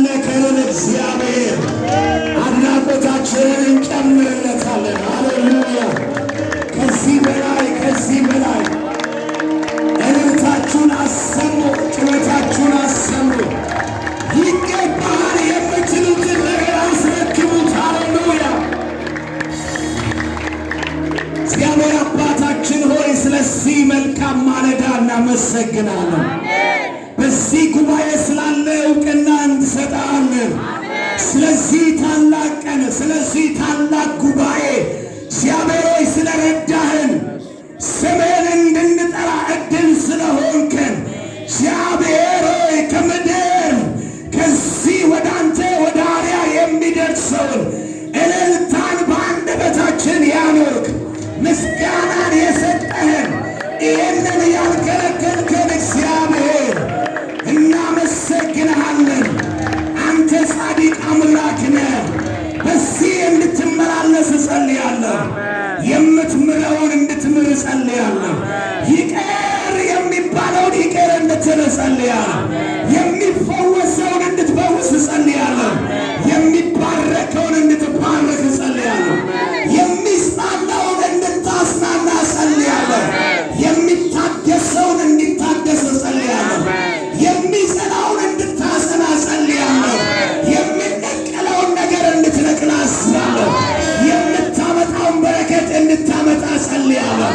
ላመለከንን እግዚአብሔር አድናቆታችንን እንጨምርለታለን። ሃሌሉያ! ከዚህ በላይ እልልታችሁን አሰሙ፣ ጩኸታችሁን አሰሙ። ይገባል የምትሉትን ነገር አስረክቡት። ሃሌሉያ! እግዚአብሔር አባታችን ሆይ ስለዚህ መልካም ማለዳ እናመሰግናለን። በዚህ ጉባኤ ስላለ ዕውቅና እንሰጣለን። ስለዚህ ታላቅ ቀን፣ ስለዚህ ታላቅ ጉባኤ እግዚአብሔር ሆይ ስለረዳህን፣ ስምህን እንድንጠራ ዕድል ስለሆንከን እግዚአብሔር ሆይ ከምድር ከዚህ ወደ አንተ ወደ አርያ የሚደርሰውን እልልታን በአንደበታችን ያኖርክ፣ ምስጋናን የሰጠህን፣ ይህንን ያልከለከልከን እግዚአብሔር እናመሰግንሃለን። አንተ ጻድቅ አምላክ ነህ። በዚህ እንድትመላለስ እጸልያለሁ። የምትምረውን እንድትምር እጸልያለሁ። ይቅር የሚባለውን ይቅር እንድትል እጸልያለሁ። የሚፈወሰውን እንድትፈውስ እጸልያለሁ። የሚባረከውን እንድትባረክ እጸልያለሁ። የሚጽናናውን እንድታጽናና እጸልያለሁ። የሚታደሰውን እንዲታደስ እጸልያለሁ። የሚጸናውን እንድታጸና እጸልያለሁ። የሚነቀለውን ነገር እንድትነቅል አስባለሁ። የምታመጣውን በረከት እንድታመጣ እጸልያለሁ።